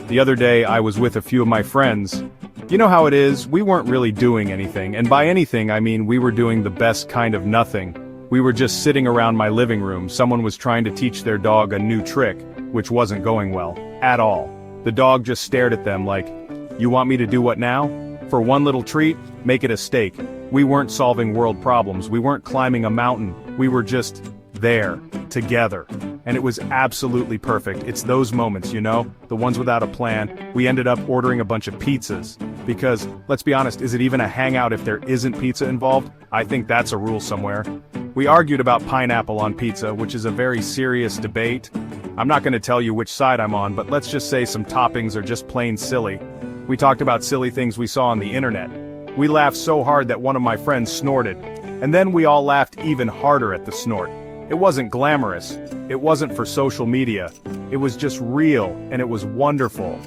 The other day I was with a few of my friends. You know how it is, we weren't really doing anything, and by anything I mean we were doing the best kind of nothing. We were just sitting around my living room. Someone was trying to teach their dog a new trick, which wasn't going well, at all. The dog just stared at them like, "You want me to do what now? For one little treat? Make it a steak." We weren't solving world problems, we weren't climbing a mountain, we were just there, together. And it was absolutely perfect. It's those moments, you know, the ones without a plan. We ended up ordering a bunch of pizzas. Because, let's be honest, is it even a hangout if there isn't pizza involved? I think that's a rule somewhere. We argued about pineapple on pizza, which is a very serious debate. I'm not going to tell you which side I'm on, but let's just say some toppings are just plain silly. We talked about silly things we saw on the internet. We laughed so hard that one of my friends snorted. And then we all laughed even harder at the snort. It wasn't glamorous. It wasn't for social media. It was just real, and it was wonderful.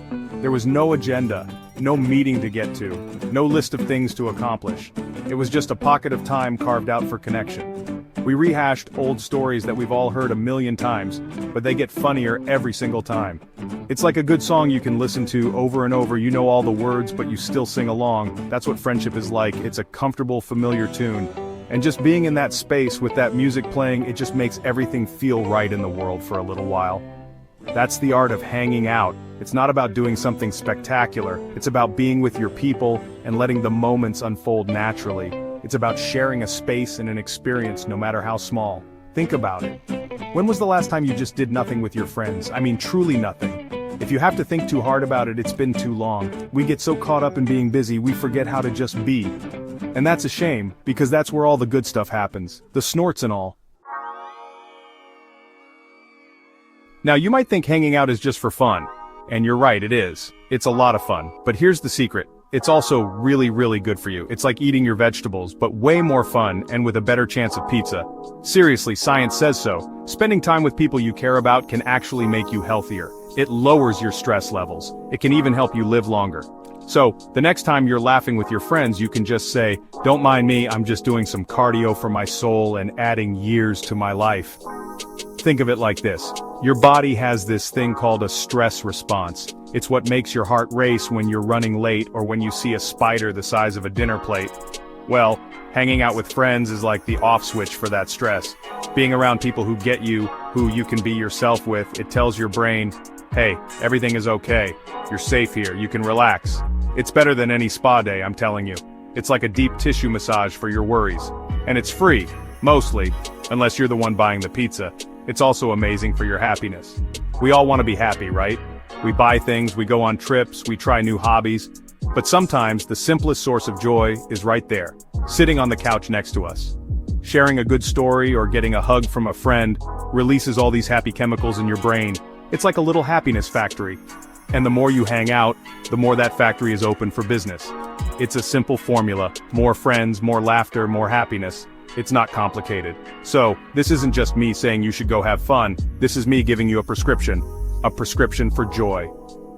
There was no agenda, no meeting to get to, no list of things to accomplish. It was just a pocket of time carved out for connection. We rehashed old stories that we've all heard a million times, but they get funnier every single time. It's like a good song you can listen to over and over. You know all the words, but you still sing along. That's what friendship is like. It's a comfortable, familiar tune. And just being in that space with that music playing, it just makes everything feel right in the world for a little while. That's the art of hanging out. It's not about doing something spectacular. It's about being with your people and letting the moments unfold naturally. It's about sharing a space and an experience, no matter how small. Think about it. When was the last time you just did nothing with your friends? I mean, truly nothing. If you have to think too hard about it, it's been too long. We get so caught up in being busy, we forget how to just be. And that's a shame, because that's where all the good stuff happens. The snorts and all. Now you might think hanging out is just for fun. And you're right, it is. It's a lot of fun. But here's the secret. It's also really, really good for you. It's like eating your vegetables, but way more fun and with a better chance of pizza. Seriously, science says so. Spending time with people you care about can actually make you healthier. It lowers your stress levels. It can even help you live longer. So, the next time you're laughing with your friends, you can just say, "Don't mind me, I'm just doing some cardio for my soul and adding years to my life." Think of it like this. Your body has this thing called a stress response. It's what makes your heart race when you're running late or when you see a spider the size of a dinner plate. Well, hanging out with friends is like the off switch for that stress. Being around people who get you, who you can be yourself with, it tells your brain, "Hey, everything is okay. You're safe here, you can relax." It's better than any spa day, I'm telling you. It's like a deep tissue massage for your worries. And it's free, mostly, unless you're the one buying the pizza. It's also amazing for your happiness. We all want to be happy, right? We buy things, we go on trips, we try new hobbies. But sometimes the simplest source of joy is right there, sitting on the couch next to us. Sharing a good story or getting a hug from a friend releases all these happy chemicals in your brain. It's like a little happiness factory. And the more you hang out, the more that factory is open for business. It's a simple formula. More friends, more laughter, more happiness. It's not complicated. So, this isn't just me saying you should go have fun. This is me giving you a prescription. A prescription for joy.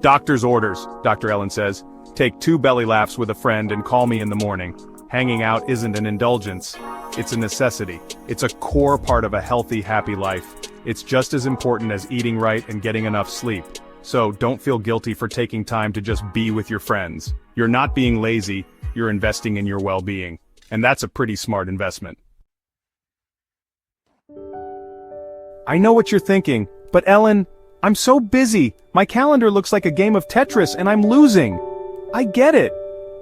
Doctor's orders, Dr. Ellen says. Take 2 belly laughs with a friend and call me in the morning. Hanging out isn't an indulgence. It's a necessity. It's a core part of a healthy, happy life. It's just as important as eating right and getting enough sleep. So don't feel guilty for taking time to just be with your friends. You're not being lazy, you're investing in your well-being. And that's a pretty smart investment. I know what you're thinking, but Ellen, I'm so busy. My calendar looks like a game of Tetris and I'm losing. I get it.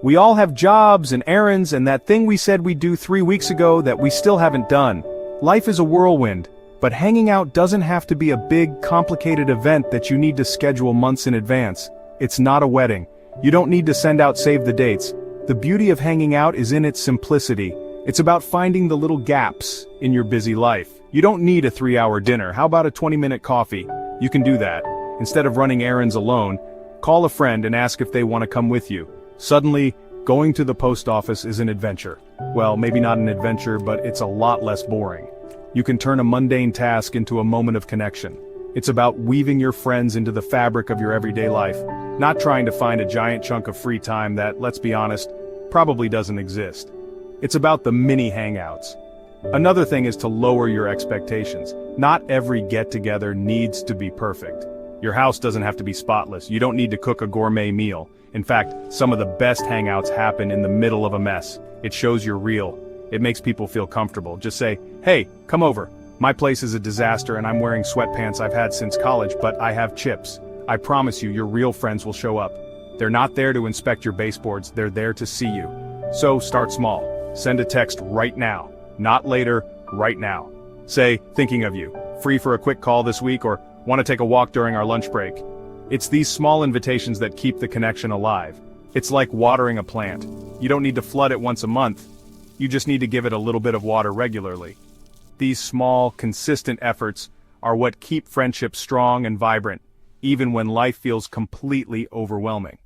We all have jobs and errands and that thing we said we'd do 3 weeks ago that we still haven't done. Life is a whirlwind. But hanging out doesn't have to be a big, complicated event that you need to schedule months in advance. It's not a wedding. You don't need to send out save the dates. The beauty of hanging out is in its simplicity. It's about finding the little gaps in your busy life. You don't need a 3-hour dinner. How about a 20-minute coffee? You can do that. Instead of running errands alone, call a friend and ask if they want to come with you. Suddenly, going to the post office is an adventure. Well, maybe not an adventure, but it's a lot less boring. You can turn a mundane task into a moment of connection. It's about weaving your friends into the fabric of your everyday life, not trying to find a giant chunk of free time that, let's be honest, probably doesn't exist. It's about the mini hangouts. Another thing is to lower your expectations. Not every get-together needs to be perfect. Your house doesn't have to be spotless. You don't need to cook a gourmet meal. In fact, some of the best hangouts happen in the middle of a mess. It shows you're real. It makes people feel comfortable. Just say, hey, come over. My place is a disaster and I'm wearing sweatpants I've had since college, but I have chips. I promise you, your real friends will show up. They're not there to inspect your baseboards, they're there to see you. So start small. Send a text right now. Not later, right now. Say, thinking of you. Free for a quick call this week, or want to take a walk during our lunch break. It's these small invitations that keep the connection alive. It's like watering a plant. You don't need to flood it once a month. You just need to give it a little bit of water regularly. These small, consistent efforts are what keep friendships strong and vibrant, even when life feels completely overwhelming.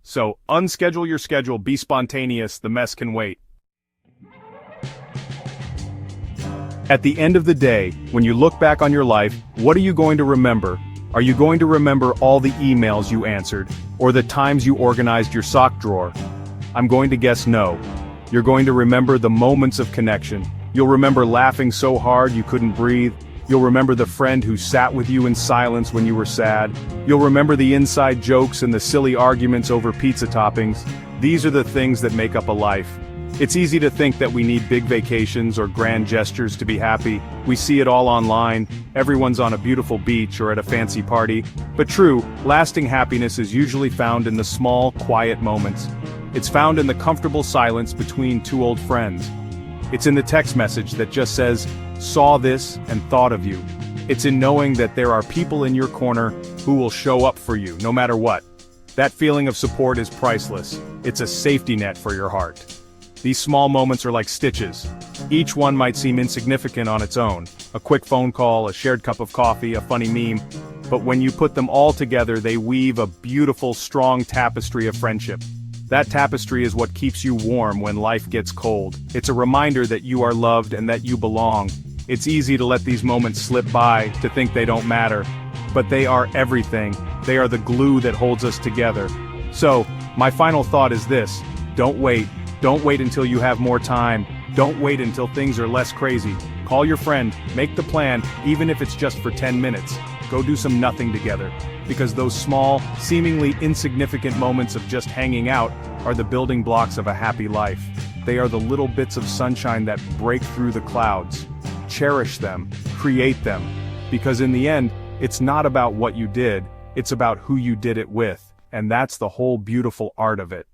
So, unschedule your schedule, be spontaneous, the mess can wait. At the end of the day, when you look back on your life, what are you going to remember? Are you going to remember all the emails you answered, or the times you organized your sock drawer? I'm going to guess no. You're going to remember the moments of connection. You'll remember laughing so hard you couldn't breathe. You'll remember the friend who sat with you in silence when you were sad. You'll remember the inside jokes and the silly arguments over pizza toppings. These are the things that make up a life. It's easy to think that we need big vacations or grand gestures to be happy. We see it all online. Everyone's on a beautiful beach or at a fancy party. But true, lasting happiness is usually found in the small, quiet moments. It's found in the comfortable silence between two old friends. It's in the text message that just says, saw this and thought of you. It's in knowing that there are people in your corner who will show up for you, no matter what. That feeling of support is priceless. It's a safety net for your heart. These small moments are like stitches. Each one might seem insignificant on its own. A quick phone call, a shared cup of coffee, a funny meme. But when you put them all together, they weave a beautiful, strong tapestry of friendship. That tapestry is what keeps you warm when life gets cold. It's a reminder that you are loved and that you belong. It's easy to let these moments slip by, to think they don't matter. But they are everything. They are the glue that holds us together. So, my final thought is this: don't wait. Don't wait until you have more time. Don't wait until things are less crazy. Call your friend, make the plan, even if it's just for 10 minutes. Go do some nothing together. Because those small, seemingly insignificant moments of just hanging out are the building blocks of a happy life. They are the little bits of sunshine that break through the clouds. Cherish them, create them. Because in the end, it's not about what you did, it's about who you did it with. And that's the whole beautiful art of it.